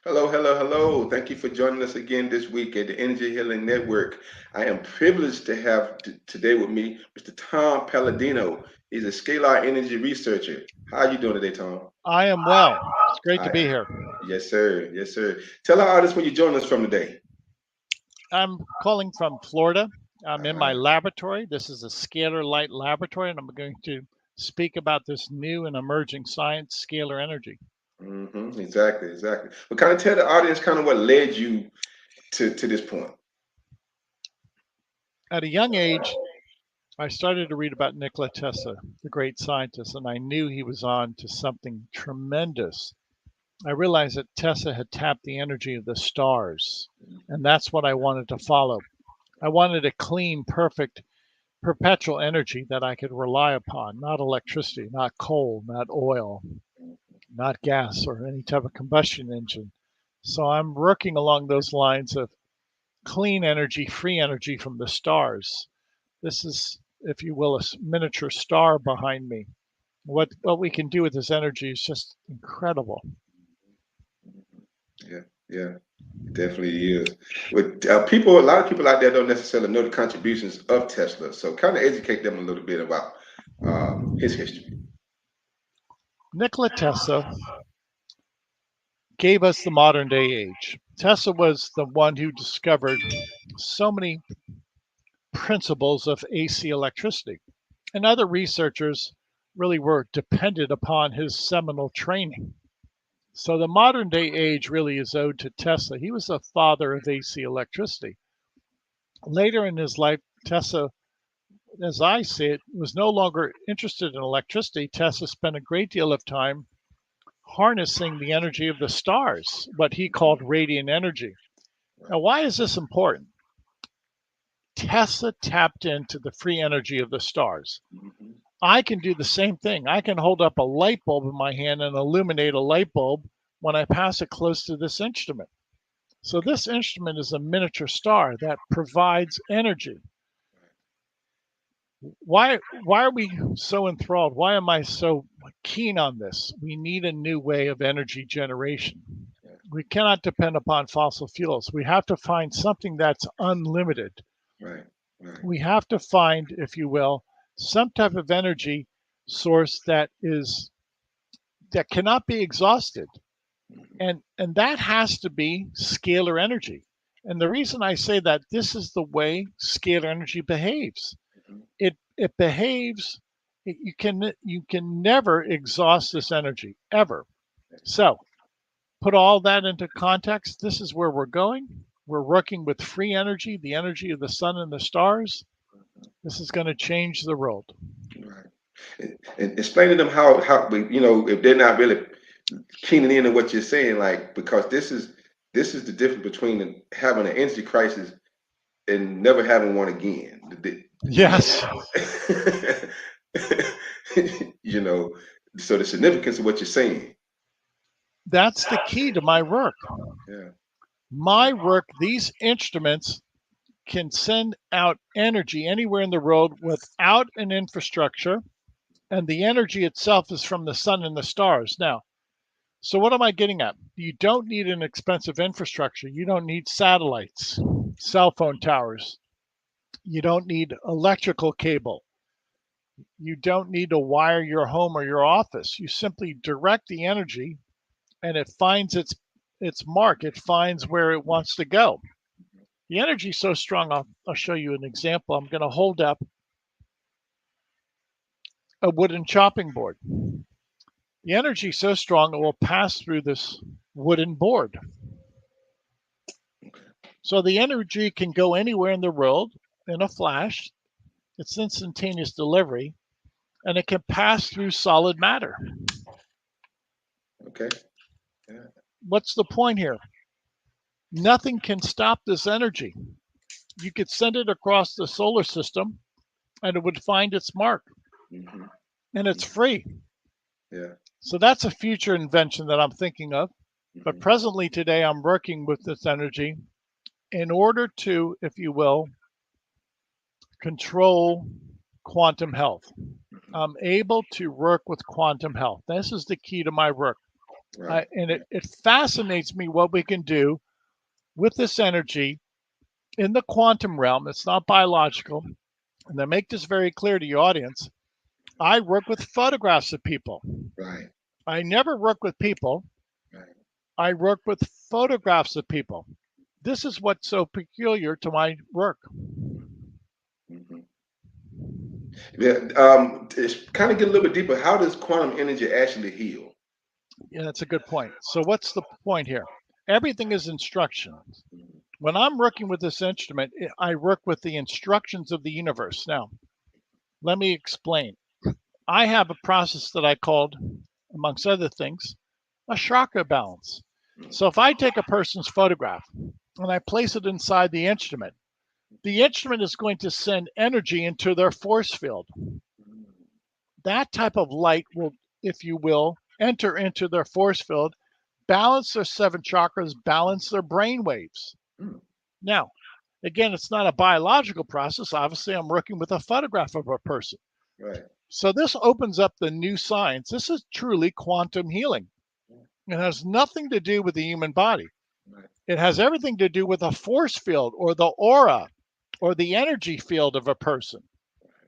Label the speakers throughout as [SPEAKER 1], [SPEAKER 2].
[SPEAKER 1] Hello, hello, hello. Thank you for joining us again this week at the Energy Healing Network. I am privileged to have today with me Mr. Tom Paladino. He's a Scalar energy researcher. How are you doing today, Tom?
[SPEAKER 2] I am well. It's great to
[SPEAKER 1] I,
[SPEAKER 2] be here.
[SPEAKER 1] yes, sir. Yes, sir. Tell our audience where you join us from today.
[SPEAKER 2] I'm calling from Florida. I'm in my
[SPEAKER 1] Uh,
[SPEAKER 2] laboratory. This is a scalar light laboratory, and I'm going to speak about this new and emerging science, scalar energy.
[SPEAKER 1] exactly, exactly. But kind of tell the audience kind of what led you to this point.
[SPEAKER 2] At a young age, I started to read about Nikola Tesla, the great scientist, and I knew he was on to something tremendous. I realized that Tesla had tapped the energy of the stars, and that's what I wanted to follow. I wanted a clean, perfect, perpetual energy that I could rely upon, not electricity, not coal, not oil, not gas or any type of combustion engine. So I'm working along those lines of clean energy, free energy from the stars. This is, if you will, a miniature star behind me. What we can do with this energy is just incredible.
[SPEAKER 1] Yeah, yeah. It definitely is. With a lot of people out there don't necessarily know the contributions of Tesla. So kind of educate them a little bit about his history.
[SPEAKER 2] Nikola Tesla gave us the modern day age. Tesla was the one who discovered so many principles of AC electricity. And other researchers really were dependent upon his seminal training. So the modern day age really is owed to Tesla. He was the father of AC electricity. Later in his life, Tesla, as I see it, was no longer interested in electricity. Tesla spent a great deal of time harnessing the energy of the stars, what he called radiant energy. Now, why is this important? Tesla tapped into the free energy of the stars.
[SPEAKER 1] Mm-hmm.
[SPEAKER 2] I can do the same thing. I can hold up a light bulb in my hand and illuminate a light bulb when I pass it close to this instrument. So this instrument is a miniature star that provides energy. Why are we so enthralled? Why am I so keen on this? We need a new way of energy generation.
[SPEAKER 1] Yeah,
[SPEAKER 2] We cannot depend upon fossil fuels. We have to find something that's unlimited.
[SPEAKER 1] right, right.
[SPEAKER 2] We have to find, if you will, some type of energy source that cannot be exhausted.
[SPEAKER 1] Mm-hmm.
[SPEAKER 2] And that has to be scalar energy. And the reason I say that, this is the way scalar energy behaves.
[SPEAKER 1] Mm-hmm.
[SPEAKER 2] It behaves, you can never exhaust this energy ever. So put all that into context. This is where we're going. We're working with free energy, the energy of the sun and the stars. This is going to change the world.
[SPEAKER 1] Right. And explain to them how if they're not really keening in on what you're saying, like because this is the difference between having an energy crisis and never having one again. You know,
[SPEAKER 2] Yes,
[SPEAKER 1] you know. So the significance of what you're saying.
[SPEAKER 2] that's the key to my work.
[SPEAKER 1] Yeah.
[SPEAKER 2] My work, these instruments can send out energy anywhere in the world without an infrastructure, and the energy itself is from the sun and the stars. Now, so what am I getting at? You don't need an expensive infrastructure. You don't need satellites, cell phone towers. You don't need electrical cable. You don't need to wire your home or your office. You simply direct the energy and it finds its mark. It finds where it wants to go. The energy is so strong. I'll show you an example. I'm going to hold up a wooden chopping board. The energy is so strong it will pass through this wooden board. So the energy can go anywhere in the world in a flash. It's instantaneous delivery, and it can pass through solid matter.
[SPEAKER 1] Okay. Yeah.
[SPEAKER 2] What's the point here? Nothing can stop this energy. You could send it across the solar system and it would find its mark,
[SPEAKER 1] Mm-hmm.
[SPEAKER 2] and it's free.
[SPEAKER 1] Yeah.
[SPEAKER 2] So that's a future invention that I'm thinking of. But
[SPEAKER 1] Mm-hmm.
[SPEAKER 2] presently today, I'm working with this energy in order to, if you will, control quantum health.
[SPEAKER 1] Mm-hmm.
[SPEAKER 2] I'm able to work with quantum health. This is the key to my work.
[SPEAKER 1] Right.
[SPEAKER 2] And it fascinates me what we can do with this energy in the quantum realm. It's not biological. And to make this very clear to your audience, I work with photographs of people.
[SPEAKER 1] Right.
[SPEAKER 2] I never work with people.
[SPEAKER 1] Right.
[SPEAKER 2] I work with photographs of people. This is what's so peculiar to my work.
[SPEAKER 1] Mm-hmm. Yeah. It's kind of get a little bit deeper. How does quantum energy actually heal?
[SPEAKER 2] Yeah, that's a good point. So, what's the point here? Everything is instructions.
[SPEAKER 1] Mm-hmm.
[SPEAKER 2] When I'm working with this instrument, I work with the instructions of the universe. Now, let me explain. I have a process that I called, amongst other things, a chakra balance. So if I take a person's photograph and I place it inside the instrument is going to send energy into their force field. That type of light will, if you will, enter into their force field, balance their seven chakras, balance their brain waves. Now, again, it's not a biological process. Obviously, I'm working with a photograph of a person.
[SPEAKER 1] Right.
[SPEAKER 2] So this opens up the new science. This is truly quantum healing. It has nothing to do with the human body.
[SPEAKER 1] Right.
[SPEAKER 2] It has everything to do with a force field or the aura or the energy field of a person.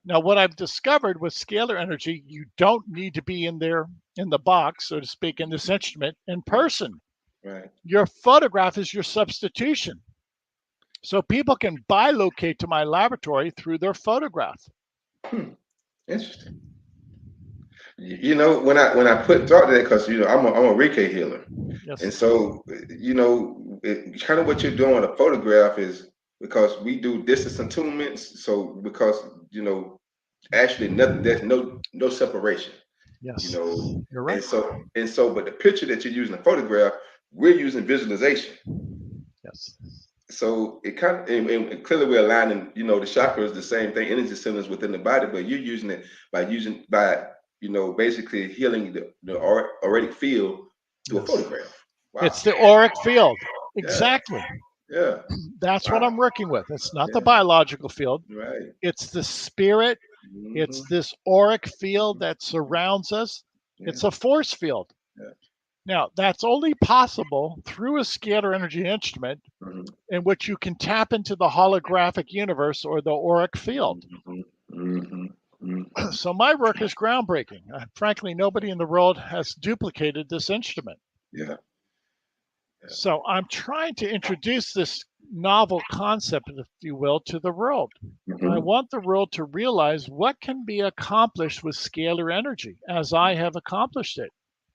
[SPEAKER 2] Now, what I've discovered with scalar energy, you don't need to be in there in the box, so to speak, in this instrument in person.
[SPEAKER 1] Right.
[SPEAKER 2] Your photograph is your substitution. So people can bilocate to my laboratory through their photograph.
[SPEAKER 1] Interesting. When I put thought to that, because I'm a Reiki healer,
[SPEAKER 2] Yes.
[SPEAKER 1] and so kind of what you're doing with a photograph is because we do distance attunements. So because actually there's no separation.
[SPEAKER 2] Yes.
[SPEAKER 1] You're
[SPEAKER 2] right.
[SPEAKER 1] but the picture that you're using a photograph, we're using visualization.
[SPEAKER 2] Yes.
[SPEAKER 1] So it kind of and clearly we're aligning. The chakra is the same thing, energy centers within the body, but you're using it by basically healing the auric field to a photograph. Wow.
[SPEAKER 2] It's the auric field.
[SPEAKER 1] Yeah.
[SPEAKER 2] Exactly.
[SPEAKER 1] Yeah.
[SPEAKER 2] That's what
[SPEAKER 1] Wow.
[SPEAKER 2] I'm working with. It's not the
[SPEAKER 1] Yeah.
[SPEAKER 2] biological field.
[SPEAKER 1] Right.
[SPEAKER 2] It's the spirit. It's
[SPEAKER 1] Mhm.
[SPEAKER 2] this auric field that surrounds us.
[SPEAKER 1] Yeah.
[SPEAKER 2] It's a force field.
[SPEAKER 1] Yeah.
[SPEAKER 2] Now, that's only possible through a scalar energy instrument
[SPEAKER 1] Mhm.
[SPEAKER 2] in which you can tap into the holographic universe or the auric field.
[SPEAKER 1] Mhm. Mhm. Mhm.
[SPEAKER 2] So my work is groundbreaking. Frankly, nobody in the world has duplicated this instrument.
[SPEAKER 1] Yeah.
[SPEAKER 2] So I'm trying to introduce this novel concept, if you will, to the world. I
[SPEAKER 1] Mhm.
[SPEAKER 2] want the world to realize what can be accomplished with scalar energy as I have accomplished it.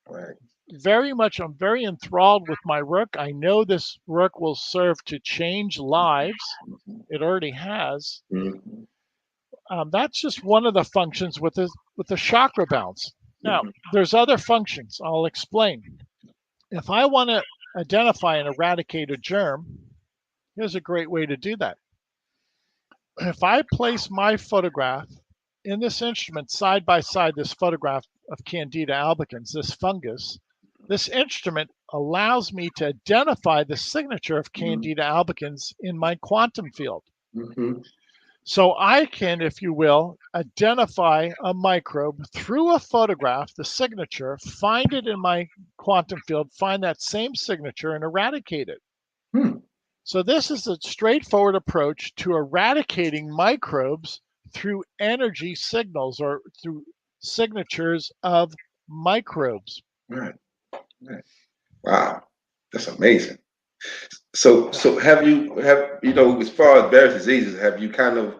[SPEAKER 1] Right.
[SPEAKER 2] I'm very enthralled with my work. I know this work will serve to change lives. It already has.
[SPEAKER 1] Mhm.
[SPEAKER 2] That's just one of the functions with the chakra balance. Now,
[SPEAKER 1] Mhm.
[SPEAKER 2] there's other functions. I'll explain. If I want to identify and eradicate a germ, here's a great way to do that. If I place my photograph in this instrument side by side, this photograph of Candida albicans, this fungus, this instrument allows me to identify the signature of Candida albicans in my quantum field.
[SPEAKER 1] Mhm.
[SPEAKER 2] So I can, if you will, identify a microbe through a photograph, the signature, find it in my quantum field, find that same signature, and eradicate it.
[SPEAKER 1] Hmm.
[SPEAKER 2] So this is a straightforward approach to eradicating microbes through energy signals or through signatures of microbes.
[SPEAKER 1] Right. Right. Wow. That's amazing. So have as far as various diseases, have you kind of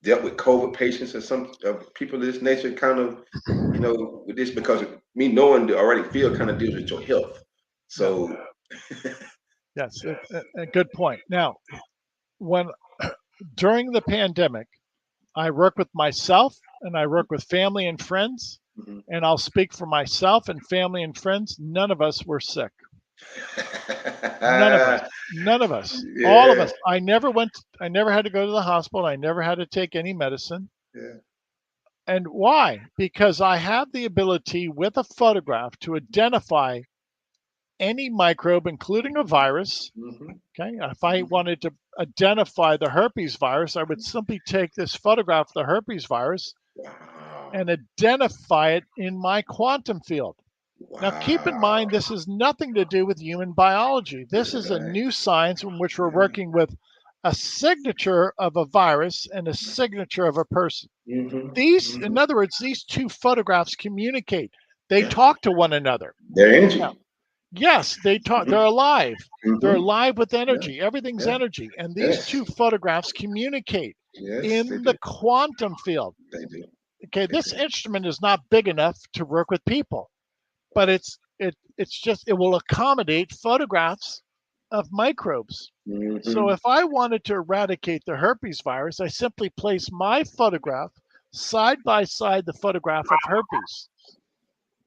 [SPEAKER 1] dealt with COVID patients or some people of this nature kind of, with this because me knowing the already field kind of deals with your health.
[SPEAKER 2] Yeah.
[SPEAKER 1] So
[SPEAKER 2] Yes, a good point. Now, when during the pandemic, I work with myself and I work with family and friends,
[SPEAKER 1] Mhm.
[SPEAKER 2] and I'll speak for myself and family and friends. None of us were sick. None of us. None of us. All of
[SPEAKER 1] Yeah,
[SPEAKER 2] us. I never had to go to the hospital. I never had to take any medicine.
[SPEAKER 1] yeah.
[SPEAKER 2] And why? Because I have the ability with a photograph to identify any microbe, including a virus.
[SPEAKER 1] Mhm.
[SPEAKER 2] Okay. If I wanted to identify the herpes virus, I would simply take this photograph of the herpes virus
[SPEAKER 1] Wow.
[SPEAKER 2] and identify it in my quantum field. Now, keep in mind,
[SPEAKER 1] Wow.
[SPEAKER 2] this has nothing to do with human biology. This is a
[SPEAKER 1] Right.
[SPEAKER 2] new science in which we're
[SPEAKER 1] Yeah.
[SPEAKER 2] working with a signature of a virus and a signature of a person. In other words, these two photographs communicate. They
[SPEAKER 1] Yeah.
[SPEAKER 2] talk to one another.
[SPEAKER 1] Their
[SPEAKER 2] Now,
[SPEAKER 1] energy.
[SPEAKER 2] yes, they talk. They're alive. They're
[SPEAKER 1] Mm-hmm.
[SPEAKER 2] alive with
[SPEAKER 1] Yeah.
[SPEAKER 2] energy. Everything's
[SPEAKER 1] Yeah.
[SPEAKER 2] energy. And these
[SPEAKER 1] Yes.
[SPEAKER 2] two photographs communicate
[SPEAKER 1] Yes, they
[SPEAKER 2] in the
[SPEAKER 1] do.
[SPEAKER 2] quantum field.
[SPEAKER 1] They do.
[SPEAKER 2] Okay,
[SPEAKER 1] They
[SPEAKER 2] this
[SPEAKER 1] do.
[SPEAKER 2] instrument is not big enough to work with people, but it's just it will accommodate photographs of microbes. So
[SPEAKER 1] Mm-hmm.
[SPEAKER 2] if I wanted to eradicate the herpes virus, I simply place my photograph side by side the photograph of herpes.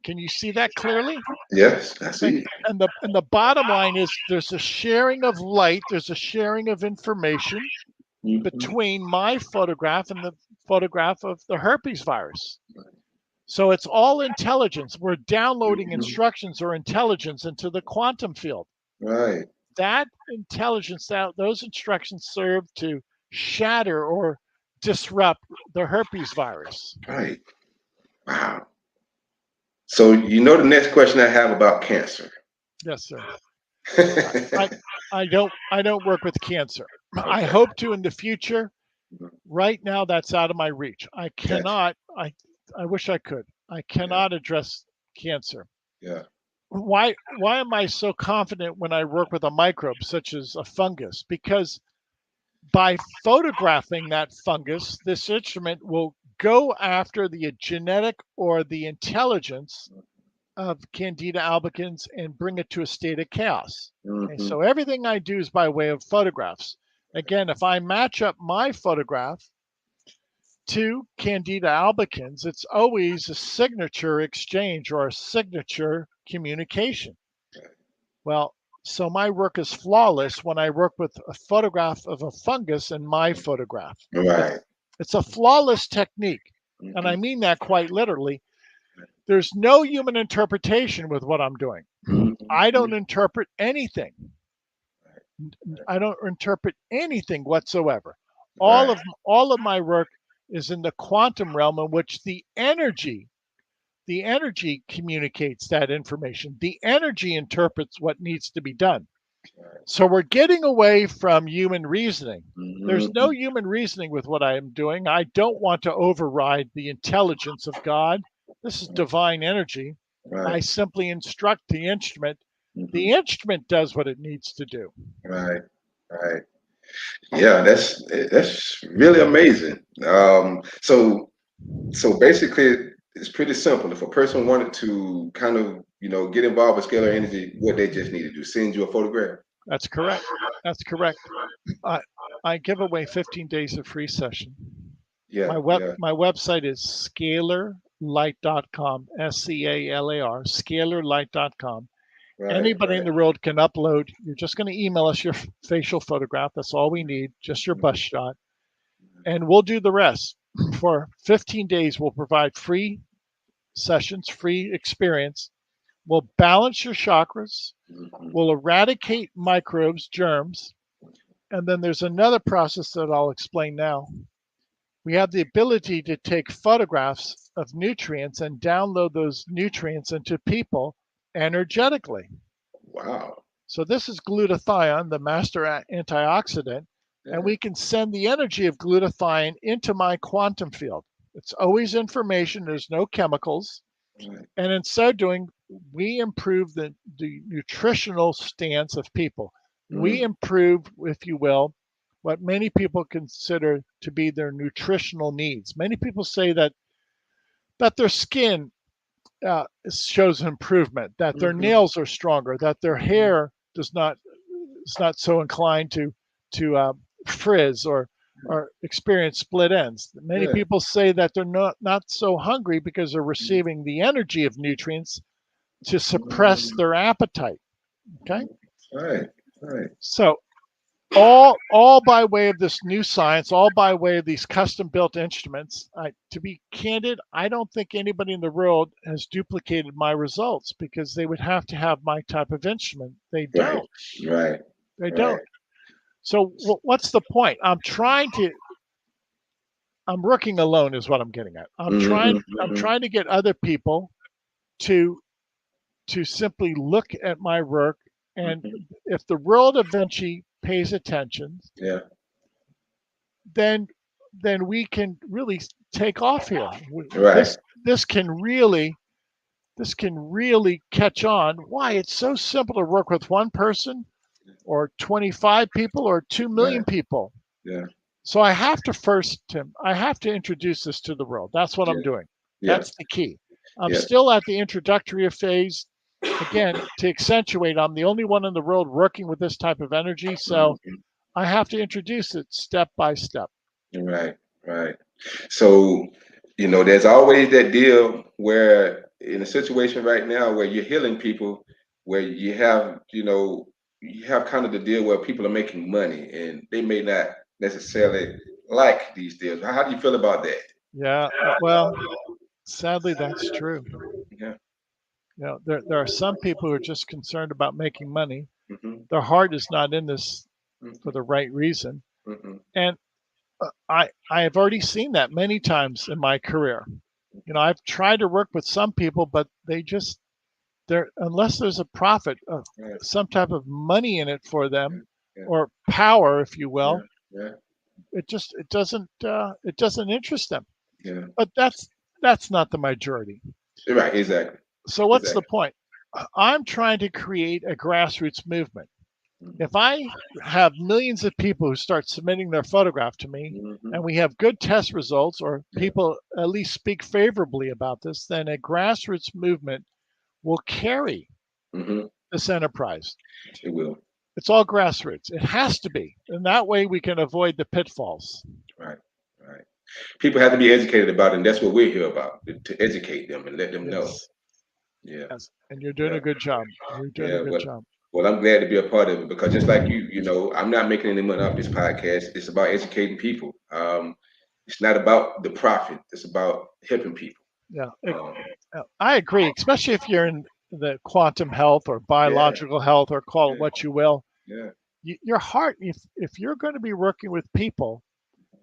[SPEAKER 2] Can you see that clearly?
[SPEAKER 1] Yes, I
[SPEAKER 2] And
[SPEAKER 1] see it.
[SPEAKER 2] the bottom line is there's a sharing of light, there's a sharing of information
[SPEAKER 1] Mm-hmm.
[SPEAKER 2] between my photograph and the photograph of the herpes virus. So it's all intelligence. We're downloading
[SPEAKER 1] Mm-hmm.
[SPEAKER 2] instructions or intelligence into the quantum field.
[SPEAKER 1] Right.
[SPEAKER 2] That intelligence, those instructions serve to shatter or disrupt the herpes virus.
[SPEAKER 1] Right. Wow. So you know the next question I have about cancer.
[SPEAKER 2] Yes, sir. I, I,
[SPEAKER 1] Okay.
[SPEAKER 2] I don't work with cancer. I hope to in the future. Right now, that's out of my reach. I
[SPEAKER 1] Gotcha.
[SPEAKER 2] cannot. I wish I could. I
[SPEAKER 1] Yeah.
[SPEAKER 2] cannot address cancer.
[SPEAKER 1] Yeah.
[SPEAKER 2] Why am I so confident when I work with a microbe such as a fungus? Because by photographing that fungus, this instrument will go after the genetic or the intelligence of Candida albicans and bring it to a state of chaos. Okay,
[SPEAKER 1] Mm-hmm.
[SPEAKER 2] so everything I do is by way of photographs. Again, if I match up my photograph to Candida albicans, it's always a signature exchange or a signature communication. Well, so my work is flawless when I work with a photograph of a fungus and my photograph. It's,
[SPEAKER 1] Right.
[SPEAKER 2] it's a flawless technique. And I
[SPEAKER 1] Mm-hmm.
[SPEAKER 2] mean that quite literally. There's no human interpretation with what I'm doing. I
[SPEAKER 1] Mm-hmm.
[SPEAKER 2] don't interpret anything. I don't interpret anything whatsoever. All
[SPEAKER 1] Right.
[SPEAKER 2] of all of my work is in the quantum realm in which the energy communicates that information. The energy interprets what needs to be done. So we're getting away from human reasoning. There's no
[SPEAKER 1] Mm-hmm.
[SPEAKER 2] human reasoning with what I am doing. I don't want to override the intelligence of God. This is divine energy. I
[SPEAKER 1] Right.
[SPEAKER 2] simply instruct the instrument.
[SPEAKER 1] Mm-hmm.
[SPEAKER 2] The instrument does what it needs to do.
[SPEAKER 1] Right. Right. Yeah, that's really amazing. So basically, it's pretty simple. If a person wanted to kind of, get involved with scalar energy, what they just need to do, send you a photograph.
[SPEAKER 2] That's correct. That's correct. I, I give away 15 days of free session.
[SPEAKER 1] Yeah, yeah.
[SPEAKER 2] My website is scalarlight.com, SCALAR, scalarlight.com.
[SPEAKER 1] Right,
[SPEAKER 2] Anybody in
[SPEAKER 1] right.
[SPEAKER 2] the world can upload. You're just going to email us your facial photograph. That's all we need, just your bust shot. And we'll do the rest. For 15 days, we'll provide free sessions, free experience. We'll balance your chakras.
[SPEAKER 1] Mm-hmm.
[SPEAKER 2] We'll eradicate microbes, germs. And then there's another process that I'll explain now. We have the ability to take photographs of nutrients and download those nutrients into people energetically.
[SPEAKER 1] Wow.
[SPEAKER 2] So this is glutathione, the master antioxidant, and
[SPEAKER 1] Yeah.
[SPEAKER 2] we can send the energy of glutathione into my quantum field. It's always information, there's no chemicals.
[SPEAKER 1] Right.
[SPEAKER 2] And in so doing, we improve the nutritional stance of people. We
[SPEAKER 1] Mm.
[SPEAKER 2] improve, if you will, what many people consider to be their nutritional needs. Many people say that their skin shows improvement, that their
[SPEAKER 1] Mm-hmm.
[SPEAKER 2] nails are stronger, that their hair does not is not so inclined to frizz or experience split ends. Many
[SPEAKER 1] Yeah.
[SPEAKER 2] people say that they're not so hungry because they're receiving the energy of nutrients to suppress
[SPEAKER 1] Mm.
[SPEAKER 2] their appetite. Okay,
[SPEAKER 1] Right, right.
[SPEAKER 2] so all by way of this new science, all by way of these custom built instruments. To be candid, I don't think anybody in the world has duplicated my results because they would have to have my type of instrument. They
[SPEAKER 1] Right,
[SPEAKER 2] don't.
[SPEAKER 1] right,
[SPEAKER 2] They
[SPEAKER 1] right.
[SPEAKER 2] don't. So what's the point? I'm working alone is what I'm getting at.
[SPEAKER 1] Mm-hmm,
[SPEAKER 2] I'm
[SPEAKER 1] mm-hmm.
[SPEAKER 2] trying to get other people to to simply look at my work, and
[SPEAKER 1] Mhm.
[SPEAKER 2] if the world eventually pays attention,
[SPEAKER 1] Yeah.
[SPEAKER 2] then we can really take off here.
[SPEAKER 1] Right.
[SPEAKER 2] This can really catch on. Why? It's so simple to work with one person or 25 people or 2 million
[SPEAKER 1] Right.
[SPEAKER 2] people.
[SPEAKER 1] Yeah.
[SPEAKER 2] So I have to first, Tim, I have to introduce this to the world. That's what I'm
[SPEAKER 1] Yeah.
[SPEAKER 2] doing.
[SPEAKER 1] Yeah.
[SPEAKER 2] That's the key. I'm
[SPEAKER 1] Yeah.
[SPEAKER 2] still at the introductory phase. Again, to accentuate, I'm the only one in the world working with this type of energy. So
[SPEAKER 1] Mhm.
[SPEAKER 2] I have to introduce it step by step.
[SPEAKER 1] Right. Right. So, there's always that deal where in a situation right now where you're healing people, where you have kind of the deal where people are making money and they may not necessarily like these deals. How do you feel about that?
[SPEAKER 2] Yeah. Well, sadly, that's true.
[SPEAKER 1] Yeah.
[SPEAKER 2] There are some people who are just concerned about making money.
[SPEAKER 1] Hmm.
[SPEAKER 2] Their heart is not in this for
[SPEAKER 1] Hmm.
[SPEAKER 2] the right reason.
[SPEAKER 1] Hmm.
[SPEAKER 2] And I have already seen that many times in my career. I've tried to work with some people, but they just they're unless there's a profit,
[SPEAKER 1] Right.
[SPEAKER 2] some type of money in it for
[SPEAKER 1] Yeah.
[SPEAKER 2] them,
[SPEAKER 1] Yeah.
[SPEAKER 2] or power, if you
[SPEAKER 1] Yeah.
[SPEAKER 2] will.
[SPEAKER 1] Yeah.
[SPEAKER 2] It doesn't interest them.
[SPEAKER 1] Yeah.
[SPEAKER 2] But that's not the majority.
[SPEAKER 1] Right. Exactly.
[SPEAKER 2] So what's the
[SPEAKER 1] Exactly.
[SPEAKER 2] point? I'm trying to create a grassroots movement. If
[SPEAKER 1] Hmm.
[SPEAKER 2] I have millions of people who start submitting their photograph to me,
[SPEAKER 1] Hmm.
[SPEAKER 2] and we have good test results, or
[SPEAKER 1] Yeah.
[SPEAKER 2] people at least speak favorably about this, then a grassroots movement will carry
[SPEAKER 1] Hmm.
[SPEAKER 2] this enterprise.
[SPEAKER 1] It will.
[SPEAKER 2] It's all grassroots. It has to be. And that way we can avoid the pitfalls.
[SPEAKER 1] Right. Right. People have to be educated about it, and that's what we're here about, to educate them and let them know.
[SPEAKER 2] Yes.
[SPEAKER 1] Yeah.
[SPEAKER 2] Yes. And you're doing
[SPEAKER 1] Yeah.
[SPEAKER 2] a good job. You're doing a
[SPEAKER 1] Yeah.
[SPEAKER 2] good job.
[SPEAKER 1] Well, I'm glad to be a part of it because just like I'm not making any money off this podcast. It's about educating people. It's not about the profit. It's about helping people.
[SPEAKER 2] Yeah.
[SPEAKER 1] Um,
[SPEAKER 2] I agree, especially if you're in the quantum health or
[SPEAKER 1] yeah.
[SPEAKER 2] biological health, or call it
[SPEAKER 1] Yeah.
[SPEAKER 2] what you will.
[SPEAKER 1] Yeah.
[SPEAKER 2] Your heart, if you're going to be working with people,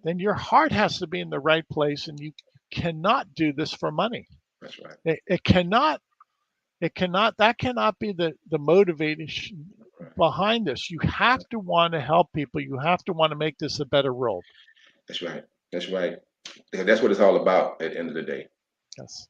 [SPEAKER 2] then your heart has to be in the right place, and you cannot do this for money.
[SPEAKER 1] That's right.
[SPEAKER 2] It cannot. That cannot be the motivation
[SPEAKER 1] Right.
[SPEAKER 2] behind this. You have
[SPEAKER 1] Right.
[SPEAKER 2] to want to help people. You have to want to make this a better world.
[SPEAKER 1] That's right. That's right. Yeah, that's what it's all about at the end of the day.
[SPEAKER 2] Yes,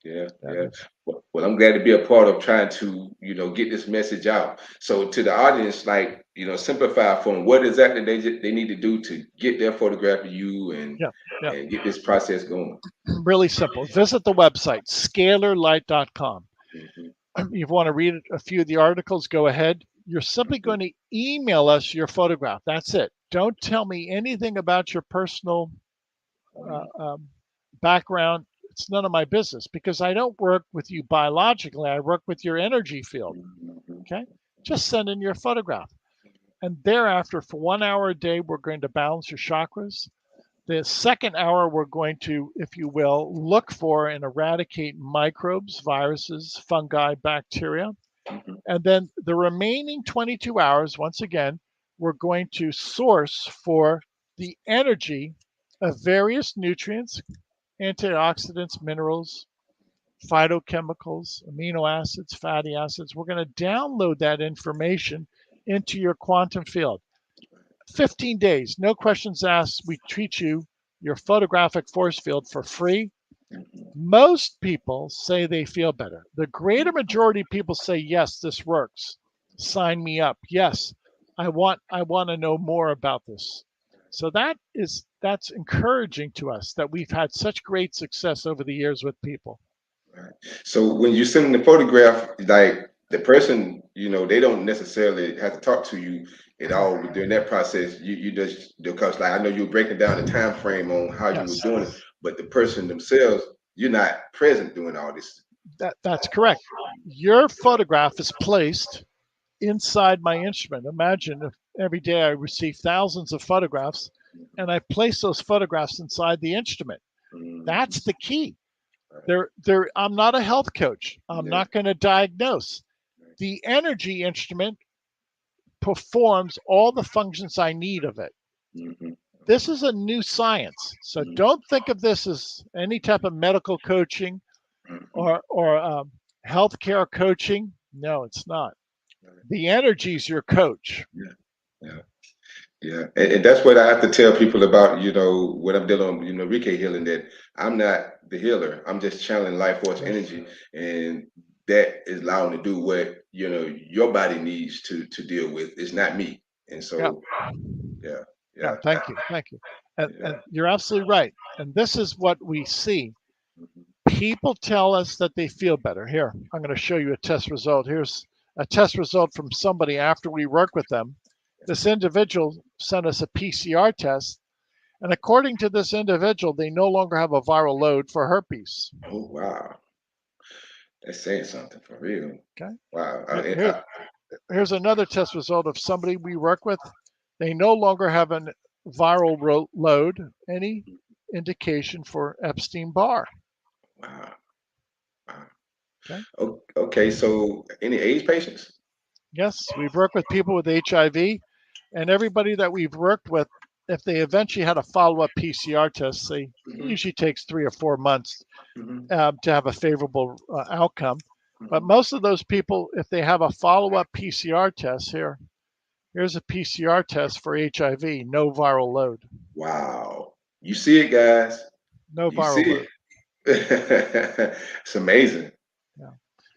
[SPEAKER 1] Yeah,
[SPEAKER 2] that
[SPEAKER 1] yeah.
[SPEAKER 2] is.
[SPEAKER 1] Well, I'm glad to be a part of trying to, get this message out. So to the audience, like, simplify for them what exactly they need to do to get their photograph of you and
[SPEAKER 2] Yeah, yeah.
[SPEAKER 1] and get this process going.
[SPEAKER 2] Really simple. Visit the website, scalarlight.com.
[SPEAKER 1] Hmm.
[SPEAKER 2] If you want to read a few of the articles, go ahead. You're simply
[SPEAKER 1] Hmm.
[SPEAKER 2] going to email us your photograph. That's it. Don't tell me anything about your personal uh, um, background. It's none of my business because I don't work with you biologically. I work with your energy field.
[SPEAKER 1] Hmm.
[SPEAKER 2] Okay. Just send in your photograph. And thereafter, for 1 hour a day, we're going to balance your chakras. The second hour, we're going to, if you will, look for and eradicate microbes, viruses, fungi, bacteria.
[SPEAKER 1] Hmm.
[SPEAKER 2] And then the remaining 22 hours, once again, we're going to source for the energy of various nutrients, antioxidants, minerals, phytochemicals, amino acids, fatty acids. We're going to download that information into your quantum field. 15 days, no questions asked. We treat you, your photographic force field, for free. Most people say they feel better. The greater majority of people say, yes, this works. Sign me up. Yes, I want to know more about this. So that's encouraging to us that we've had such great success over the years with people.
[SPEAKER 1] Right. So when you send the photograph, like the person, they don't necessarily have to talk to you at all during that process. You just because like I know you were breaking down the time frame on how you were
[SPEAKER 2] Yes,
[SPEAKER 1] doing it, but the person themselves, you're not present doing all this.
[SPEAKER 2] that's correct. Your photograph is placed inside my instrument. Imagine if every day I receive thousands of photographs and I place those photographs inside the instrument.
[SPEAKER 1] Mhm.
[SPEAKER 2] That's the key.
[SPEAKER 1] Right.
[SPEAKER 2] I'm not a health coach. I'm
[SPEAKER 1] Yeah.
[SPEAKER 2] not going to diagnose. The energy instrument performs all the functions I need of it.
[SPEAKER 1] Hmm.
[SPEAKER 2] This is a new science. So don't think of this as any type of medical coaching
[SPEAKER 1] Hmm.
[SPEAKER 2] or Healthcare coaching? No, it's not.
[SPEAKER 1] Right.
[SPEAKER 2] The energy's your coach.
[SPEAKER 1] Yeah. Yeah. Yeah, and that's what I have to tell people about, when I'm dealing with, Reiki healing, that I'm not the healer. I'm just channeling life force
[SPEAKER 2] Yes.
[SPEAKER 1] energy, and that is allowing to do what, your body needs to deal with. It's not me. And
[SPEAKER 2] Yeah.
[SPEAKER 1] so, yeah,
[SPEAKER 2] Yeah.
[SPEAKER 1] yeah,
[SPEAKER 2] Thank you. Thank you. And
[SPEAKER 1] yeah.
[SPEAKER 2] you're absolutely right. And this is what we see.
[SPEAKER 1] Mhm.
[SPEAKER 2] People tell us that they feel better. Here, I'm going to show you a test result. Here's a test result from somebody after we work with them. This individual sent us a PCR test, and according to this individual, they no longer have a viral load for herpes.
[SPEAKER 1] Oh, wow. That's saying something for real.
[SPEAKER 2] Okay.
[SPEAKER 1] Wow.
[SPEAKER 2] Here, here's another test result of somebody we work with. They no longer have a viral load, any indication for Epstein-Barr.
[SPEAKER 1] Wow. Wow.
[SPEAKER 2] Okay.
[SPEAKER 1] Okay. So, any AIDS patients?
[SPEAKER 2] Yes, we've worked with people with HIV, and everybody that we've worked with, if they eventually had a follow-up PCR test, say it
[SPEAKER 1] Hmm.
[SPEAKER 2] usually takes 3 or 4 months
[SPEAKER 1] Hmm.
[SPEAKER 2] to have a favorable outcome. But
[SPEAKER 1] Hmm.
[SPEAKER 2] most of those people, if they have a follow-up PCR test, here's a PCR test for HIV, no viral load,
[SPEAKER 1] Wow. You see it, guys.
[SPEAKER 2] no
[SPEAKER 1] You
[SPEAKER 2] viral
[SPEAKER 1] see
[SPEAKER 2] load.
[SPEAKER 1] it. It's amazing.
[SPEAKER 2] Yeah.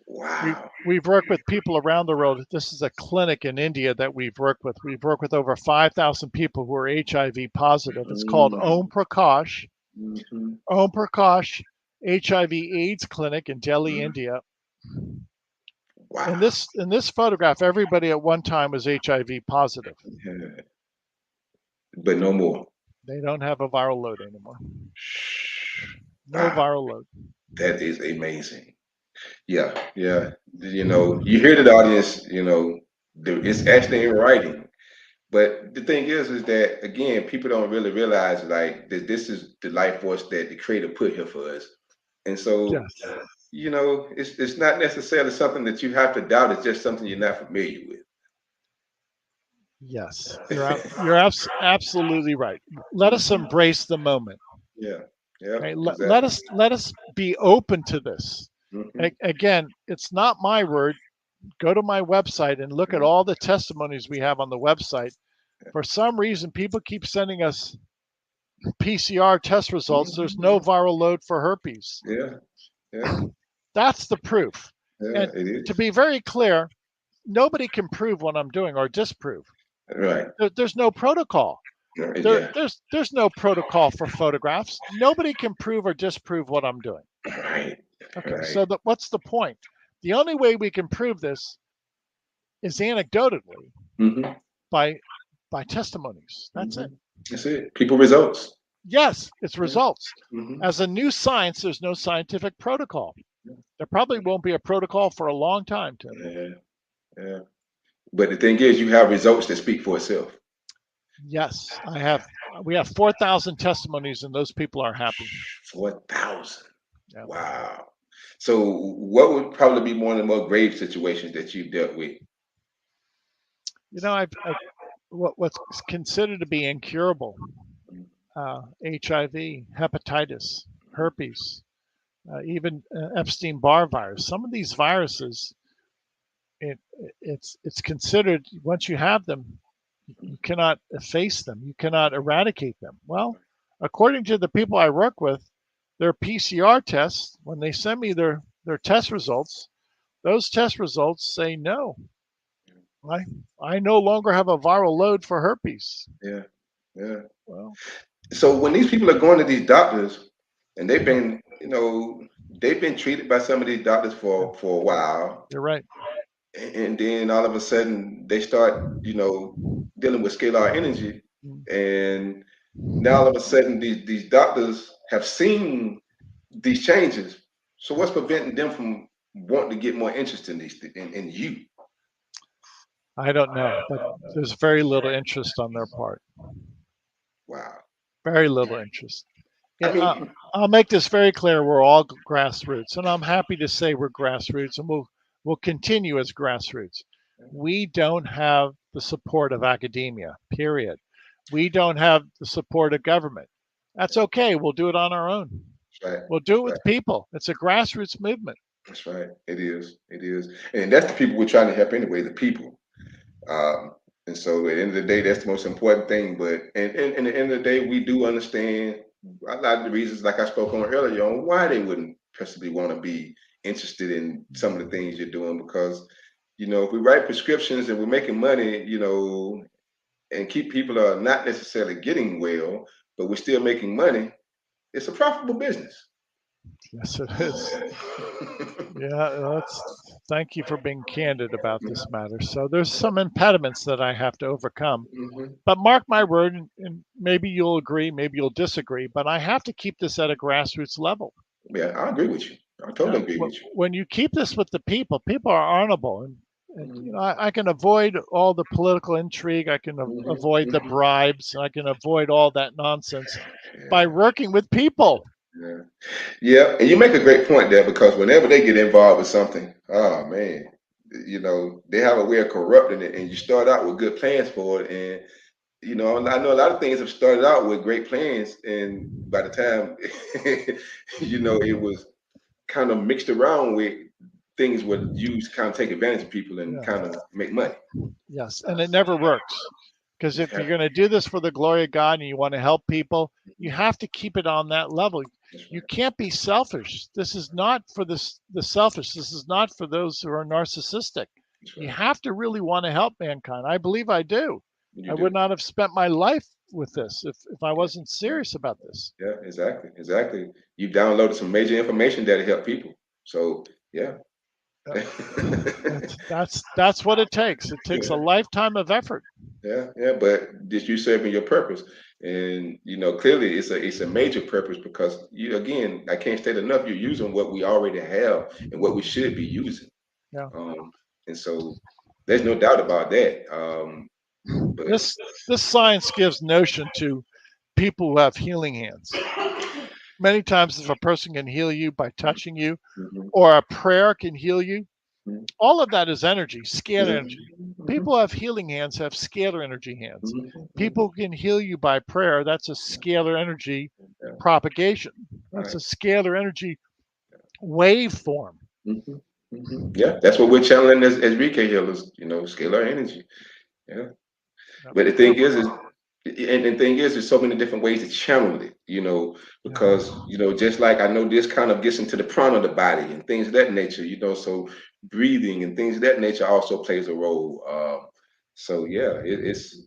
[SPEAKER 2] We,
[SPEAKER 1] Wow.
[SPEAKER 2] we've worked with people around the world. This is a clinic in India that we've worked with. We've worked with over 5,000 people who are HIV positive. It's called
[SPEAKER 1] Mm, mhm.
[SPEAKER 2] Om Prakash HIV/AIDS Clinic in Delhi,
[SPEAKER 1] Mm.
[SPEAKER 2] India. In
[SPEAKER 1] Wow.
[SPEAKER 2] this photograph, everybody at one time was HIV positive.
[SPEAKER 1] Yeah. But no more.
[SPEAKER 2] They don't have a viral load anymore. No
[SPEAKER 1] Wow.
[SPEAKER 2] viral load.
[SPEAKER 1] That is amazing. Yeah. Yeah. You hear the audience, it's actually in writing. But the thing is that again, people don't really realize like that this is the life force that the creator put here for us. And so,
[SPEAKER 2] Yes,
[SPEAKER 1] it's not necessarily something that you have to doubt. It's just something you're not familiar
[SPEAKER 2] yes.
[SPEAKER 1] with.
[SPEAKER 2] Absolutely right. Let us
[SPEAKER 1] Mhm.
[SPEAKER 2] embrace the moment.
[SPEAKER 1] Yeah. Yeah.
[SPEAKER 2] Okay,
[SPEAKER 1] Exactly.
[SPEAKER 2] let us be open to this.
[SPEAKER 1] Hmm.
[SPEAKER 2] Again, it's not my word. Go to my website and look at
[SPEAKER 1] Yeah.
[SPEAKER 2] all the testimonies we have on the website. For some reason, people keep sending us PCR test results. There's no
[SPEAKER 1] Mhm.
[SPEAKER 2] viral load for herpes.
[SPEAKER 1] Yeah. Yeah.
[SPEAKER 2] That's the proof.
[SPEAKER 1] Yeah.
[SPEAKER 2] And
[SPEAKER 1] It
[SPEAKER 2] to
[SPEAKER 1] is.
[SPEAKER 2] be very clear, nobody can prove what I'm doing or disprove.
[SPEAKER 1] Right.
[SPEAKER 2] There's no protocol.
[SPEAKER 1] Yeah.
[SPEAKER 2] There's no protocol for photographs. Nobody can prove or disprove what I'm doing.
[SPEAKER 1] Right.
[SPEAKER 2] Okay,
[SPEAKER 1] Right.
[SPEAKER 2] so what's the point? The only way we can prove this is anecdotally
[SPEAKER 1] Hmm.
[SPEAKER 2] by testimonies. That's
[SPEAKER 1] Hmm.
[SPEAKER 2] it.
[SPEAKER 1] That's it. People results.
[SPEAKER 2] Yes, it's
[SPEAKER 1] Yeah.
[SPEAKER 2] results.
[SPEAKER 1] Hmm.
[SPEAKER 2] As a new science, there's no scientific protocol. There probably won't be a protocol for a long time, Tony.
[SPEAKER 1] Yeah. Yeah. But the thing is, you have results that speak for itself.
[SPEAKER 2] Yes, I have. We have 4,000 testimonies, and those people are happy.
[SPEAKER 1] 4,000.
[SPEAKER 2] Yeah.
[SPEAKER 1] Wow. So, what would probably be one of the more grave situations that you've dealt with?
[SPEAKER 2] You know, what's considered to be incurable, HIV, hepatitis, herpes, even Epstein-Barr virus. Some of these viruses, it, it's considered once you have them, you cannot efface them. You cannot eradicate them. Well, according to the people I work with, their PCR tests, when they send me their test results, those test results say no. I I no longer have a viral load for herpes.
[SPEAKER 1] Yeah. Yeah.
[SPEAKER 2] Well,
[SPEAKER 1] So when these people are going to these doctors and
[SPEAKER 2] yeah,
[SPEAKER 1] they've been treated by some of these doctors
[SPEAKER 2] yeah,
[SPEAKER 1] for a while,
[SPEAKER 2] you're right.
[SPEAKER 1] and then all of a sudden they start, dealing with scalar energy,
[SPEAKER 2] Mm.
[SPEAKER 1] and now all of a sudden these doctors have seen these changes. So what's preventing them from wanting to get more interest in in you?
[SPEAKER 2] I don't know, but there's very little interest on their part.
[SPEAKER 1] Wow.
[SPEAKER 2] Very little interest.
[SPEAKER 1] I
[SPEAKER 2] Yeah,
[SPEAKER 1] mean,
[SPEAKER 2] I'll make this very clear. We're all grassroots, and I'm happy to say we're grassroots, and we'll continue as grassroots. We don't have the support of academia. Period. We don't have the support of government. That's okay. We'll do it on our own.
[SPEAKER 1] that's right.
[SPEAKER 2] We'll do
[SPEAKER 1] That's
[SPEAKER 2] it
[SPEAKER 1] right.
[SPEAKER 2] with people. It's a grassroots movement.
[SPEAKER 1] That's right. It is. It is. And that's the people we're trying to help anyway, the people. Um, and so at the end of the day, that's the most important thing. But and at the end of the day, we do understand a lot of the reasons, like I spoke on earlier, on why they wouldn't possibly want to be interested in some of the things you're doing. Because, if we write prescriptions and we're making money, and keep people are not necessarily getting well, but we're still making money, it's a profitable business.
[SPEAKER 2] Yes, it is. Yeah, thank you for being candid about this matter. So there's some impediments that I have to overcome.
[SPEAKER 1] Mhm.
[SPEAKER 2] But mark my word, and maybe you'll agree, maybe you'll disagree, but I have to keep this at a grassroots level.
[SPEAKER 1] Yeah, I agree with you. I totally agree with you.
[SPEAKER 2] When you keep this with the people are honorable. And
[SPEAKER 1] Mhm.
[SPEAKER 2] I can avoid all the political intrigue. I can
[SPEAKER 1] Mhm.
[SPEAKER 2] avoid the
[SPEAKER 1] Mhm.
[SPEAKER 2] bribes. I can avoid all that nonsense by
[SPEAKER 1] Yeah,
[SPEAKER 2] working with people.
[SPEAKER 1] yeah, yeah. And you make a great point there because whenever they get involved with something, oh man, they have a way of corrupting it. And you start out with good plans for it, and I know a lot of things have started out with great plans, and by the time it was kind of mixed around with things were used to kind of take advantage of people and
[SPEAKER 2] Yeah.
[SPEAKER 1] kind of make money.
[SPEAKER 2] Yes, and it never works. Because if
[SPEAKER 1] Yeah,
[SPEAKER 2] you're going to do this for the glory of God and you want to help people, you
[SPEAKER 1] mhm,
[SPEAKER 2] have to keep it on that level.
[SPEAKER 1] that's
[SPEAKER 2] You
[SPEAKER 1] right.
[SPEAKER 2] can't be selfish. This is not for the selfish. This is not for those who are narcissistic.
[SPEAKER 1] That's
[SPEAKER 2] You
[SPEAKER 1] right.
[SPEAKER 2] have to really want to help mankind. I believe I do.
[SPEAKER 1] You
[SPEAKER 2] I would
[SPEAKER 1] do.
[SPEAKER 2] not have spent my life with this if I
[SPEAKER 1] Yeah,
[SPEAKER 2] wasn't
[SPEAKER 1] yeah,
[SPEAKER 2] serious about this.
[SPEAKER 1] yeah, exactly, exactly. You downloaded some major information that'll help people. So yeah.
[SPEAKER 2] Yep. That's what it takes. It takes a lifetime of effort.
[SPEAKER 1] Yeah, yeah, but did you serving your purpose? And clearly it's a major purpose because you again, I can't state enough, you're using what we already have and what we should be using.
[SPEAKER 2] Yeah.
[SPEAKER 1] Um, and so there's no doubt about that. But
[SPEAKER 2] This science gives notion to people who have healing hands. Many times, if a person can heal you by touching you,
[SPEAKER 1] mhm,
[SPEAKER 2] or a prayer can heal you,
[SPEAKER 1] mhm,
[SPEAKER 2] all of that is energy, scalar
[SPEAKER 1] mhm,
[SPEAKER 2] energy.
[SPEAKER 1] mhm,
[SPEAKER 2] People who have healing hands have scalar energy hands.
[SPEAKER 1] mhm,
[SPEAKER 2] People
[SPEAKER 1] mhm.
[SPEAKER 2] who can heal you by prayer, that's a scalar energy
[SPEAKER 1] Yeah,
[SPEAKER 2] propagation. That's
[SPEAKER 1] right.
[SPEAKER 2] a scalar energy waveform.
[SPEAKER 1] Mhm, mhm. Yeah, that's what we're channeling as VK healers, scalar energy. Yeah.
[SPEAKER 2] Yep.
[SPEAKER 1] But the thing is and the thing is, there's so many different ways to channel it,
[SPEAKER 2] Yeah.
[SPEAKER 1] because, just like I know this kind of gets into the prana of the body and things of that nature, so breathing and things of that nature also plays a role. So yeah, it's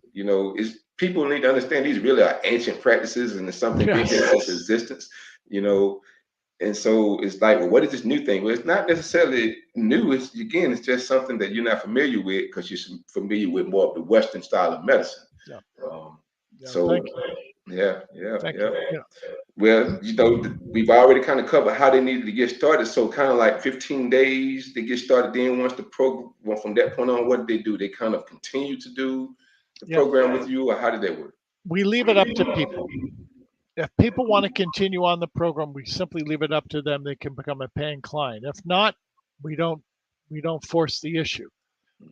[SPEAKER 1] people need to understand these really are ancient practices and it's something been here
[SPEAKER 2] Yes.
[SPEAKER 1] since existence, you know, and so it's like, well, what is this new thing? Well, it's not necessarily new. It's just something that you're not familiar with because you're familiar with more of the Western style of medicine.
[SPEAKER 2] Yeah.
[SPEAKER 1] Um,
[SPEAKER 2] Yeah.
[SPEAKER 1] so
[SPEAKER 2] Thank you.
[SPEAKER 1] yeah, yeah,
[SPEAKER 2] Thank
[SPEAKER 1] yeah.
[SPEAKER 2] you. Yeah.
[SPEAKER 1] Well, we've already kind of covered how they needed to get started. So kind of like 15 days, they get started. Then once the program, well, from that point on, what did they do? They kind of continue to do the
[SPEAKER 2] Yeah.
[SPEAKER 1] program with you, or how did that work?
[SPEAKER 2] We leave it up to people. If people want to continue on the program, we simply leave it up to them. They can become a paying client. If not, we don't we don't force the issue.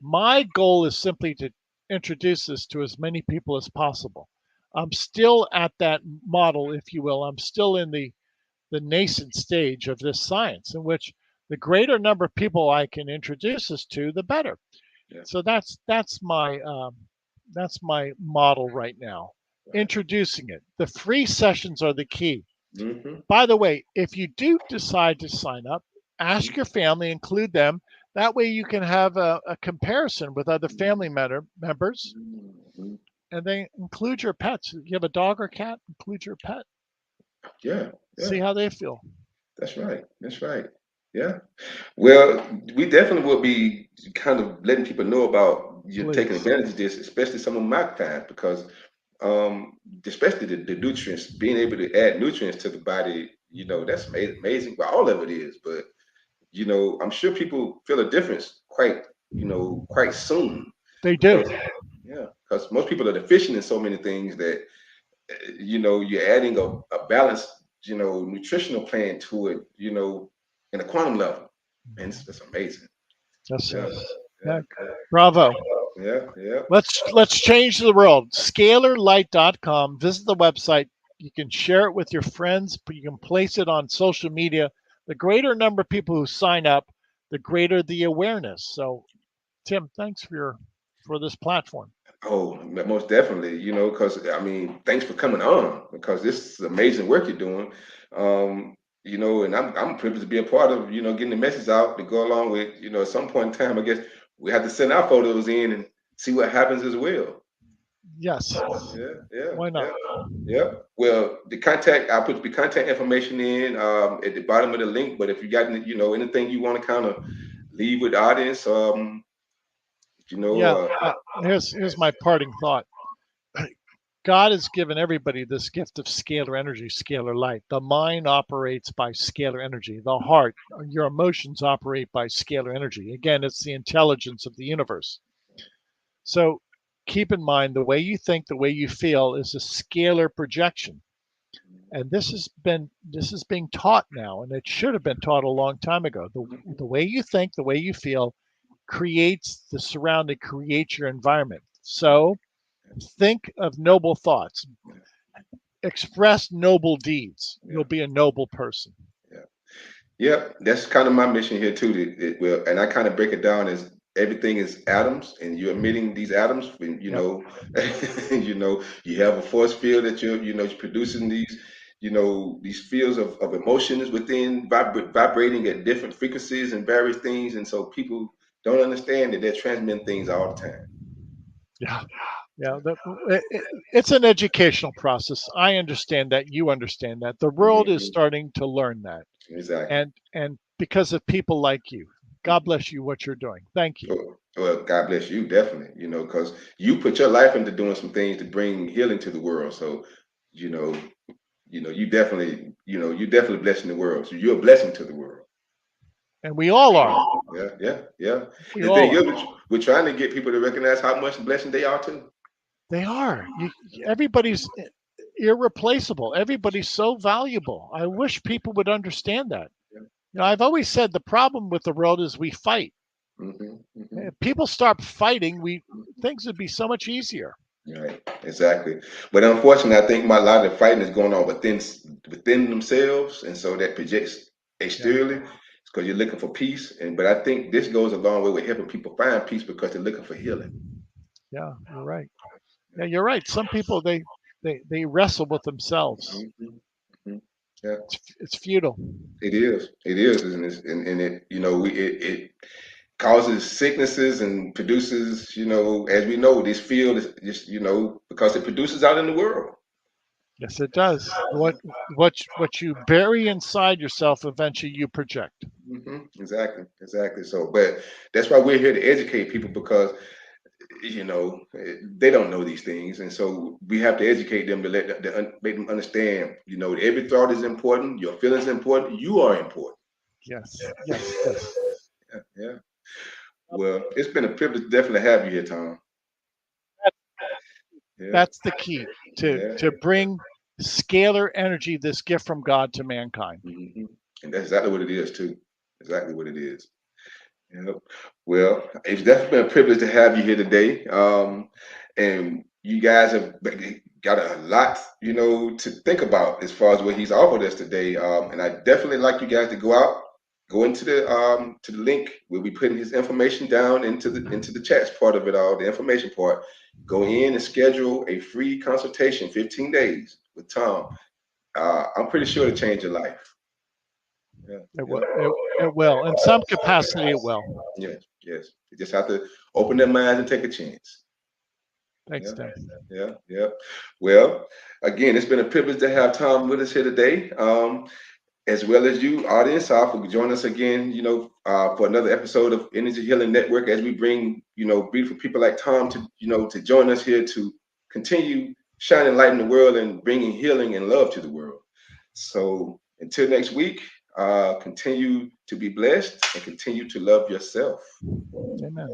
[SPEAKER 2] My goal is simply to introduce this to as many people as possible. I'm still at that model, if you will. I'm still in the nascent stage of this science, in which the greater number of people I can introduce this to, the better.
[SPEAKER 1] Yeah,
[SPEAKER 2] So that's my model right now.
[SPEAKER 1] right.
[SPEAKER 2] Introducing it. The free sessions are the key.
[SPEAKER 1] Mm-hmm.
[SPEAKER 2] By the way, if you do decide to sign up, ask your family, include them. That way you can have a comparison with other family members,
[SPEAKER 1] Mm-hmm.
[SPEAKER 2] and then include your pets. If you have a dog or cat, include your pet.
[SPEAKER 1] Yeah,
[SPEAKER 2] See
[SPEAKER 1] yeah.
[SPEAKER 2] how they feel.
[SPEAKER 1] That's right. That's right. Yeah. Well, we definitely will be kind of letting people know about you taking
[SPEAKER 2] Please.
[SPEAKER 1] advantage of this, especially some of my clients, because especially the nutrients, being able to add nutrients to the body, that's amazing. Well, all of it is, but I'm sure people feel a difference quite soon
[SPEAKER 2] They do.
[SPEAKER 1] because yeah, because most people are deficient in so many things that you're adding a balanced, nutritional plan to it, in a quantum level. And it's amazing.
[SPEAKER 2] Yes,
[SPEAKER 1] Yeah.
[SPEAKER 2] sir.
[SPEAKER 1] Yeah.
[SPEAKER 2] Yeah. Bravo.
[SPEAKER 1] Yeah. Yeah.
[SPEAKER 2] Let's change the world. Scalarlight.com. Visit the website. You can share it with your friends, but you can place it on social media. the greater number of people who sign up, the greater the awareness. So, Tim, thanks for this platform.
[SPEAKER 1] Oh, most definitely, because I mean, thanks for coming on because this is amazing work you're doing. And I'm privileged to be a part of, getting the message out to go along with, at some point in time, I guess we have to send our photos in and see what happens as well.
[SPEAKER 2] Yes.
[SPEAKER 1] Yeah, yeah,
[SPEAKER 2] Why not?
[SPEAKER 1] yeah, yeah. Well, I'll put the contact information in at the bottom of the link. But if you got, anything you want to kind of leave with the audience,
[SPEAKER 2] Yeah. Here's my parting thought. God has given everybody this gift of scalar energy, scalar light. The mind operates by scalar energy. The heart, your emotions operate by scalar energy. Again, it's the intelligence of the universe. So keep in mind the way you think, the way you feel is a scalar projection. And this is being taught now, and it should have been taught a long time ago. The way you think, the way you feel creates the surrounding, creates your environment. So think of noble thoughts, express noble deeds. You'll be a noble person.
[SPEAKER 1] yeah. Yep, that's kind of my mission here too. And I kind of break it down as everything is atoms, and you're emitting these atoms. When
[SPEAKER 2] Yep.
[SPEAKER 1] you have a force field that you're producing these fields of emotions within vibrating at different frequencies and various things, and so people don't understand that they're transmitting things all the time.
[SPEAKER 2] Yeah. Yeah. It's an educational process. I understand that. You understand that. The world is
[SPEAKER 1] Mhm.
[SPEAKER 2] starting to learn that.
[SPEAKER 1] Exactly.
[SPEAKER 2] And because of people like you. God bless you what you're doing. Thank you.
[SPEAKER 1] Well, God bless you, definitely, because you put your life into doing some things to bring healing to the world. So, you know, you definitely blessing the world. So you're a blessing to the world.
[SPEAKER 2] And we all are.
[SPEAKER 1] Yeah, yeah, yeah.
[SPEAKER 2] We
[SPEAKER 1] The
[SPEAKER 2] all
[SPEAKER 1] thing
[SPEAKER 2] are.
[SPEAKER 1] is, we're trying to get people to recognize how much blessing they are too.
[SPEAKER 2] They are. Everybody's irreplaceable. Everybody's so valuable. I wish people would understand that.
[SPEAKER 1] Yeah.
[SPEAKER 2] I've always said the problem with the world is we fight.
[SPEAKER 1] Hmm. Hmm.
[SPEAKER 2] If people stop fighting, things would be so much easier.
[SPEAKER 1] Right, exactly. But unfortunately, I think a lot of the fighting is going on within themselves, and so that projects
[SPEAKER 2] Yeah,
[SPEAKER 1] exteriorly. Because you're looking for peace, but I think this goes a long way with helping people find peace because they're looking for healing.
[SPEAKER 2] yeah, you're right. Yeah, you're right. Some people they wrestle with themselves.
[SPEAKER 1] Hmm. Hmm. Yeah,
[SPEAKER 2] It's futile.
[SPEAKER 1] it is. It is, and it it causes sicknesses and produces as we know this field is just because it produces out in the world.
[SPEAKER 2] Yes, it does. What you bury inside yourself, eventually you project.
[SPEAKER 1] Exactly, exactly. So, but that's why we're here to educate people because they don't know these things, and so we have to educate them to make them understand. Every thought is important. Your feelings are important. You are important.
[SPEAKER 2] Yes, yes, yes.
[SPEAKER 1] Yeah, yeah. Well, it's been a privilege to definitely have you here, Tom. Yeah,
[SPEAKER 2] That's the key
[SPEAKER 1] yeah.
[SPEAKER 2] to bring scalar energy, this gift from God to mankind.
[SPEAKER 1] Hmm. And that's exactly what it is too. Exactly what it is. Yep. Well, it's definitely been a privilege to have you here today. And you guys have got a lot, to think about as far as what he's offered us today. And I definitely like you guys to go into the link. We'll be putting his information down into the chats part of it all, the information part. Go in and schedule a free consultation, 15 days with Tom. I'm pretty sure to change your life. Yeah,
[SPEAKER 2] It
[SPEAKER 1] yeah.
[SPEAKER 2] will. It will. In some capacity, it will.
[SPEAKER 1] Yes, yes. You just have to open their minds and take a chance.
[SPEAKER 2] Thanks,
[SPEAKER 1] Yeah,
[SPEAKER 2] Tim.
[SPEAKER 1] yeah, yeah. Well, again, it's been a privilege to have Tom with us here today, as well as you, audience. For joining us again, for another episode of Energy Healing Network, as we bring, beautiful people like Tom to join us here to continue shining light in the world and bringing healing and love to the world. So until next week, continue to be blessed and continue to love yourself.
[SPEAKER 2] Amen.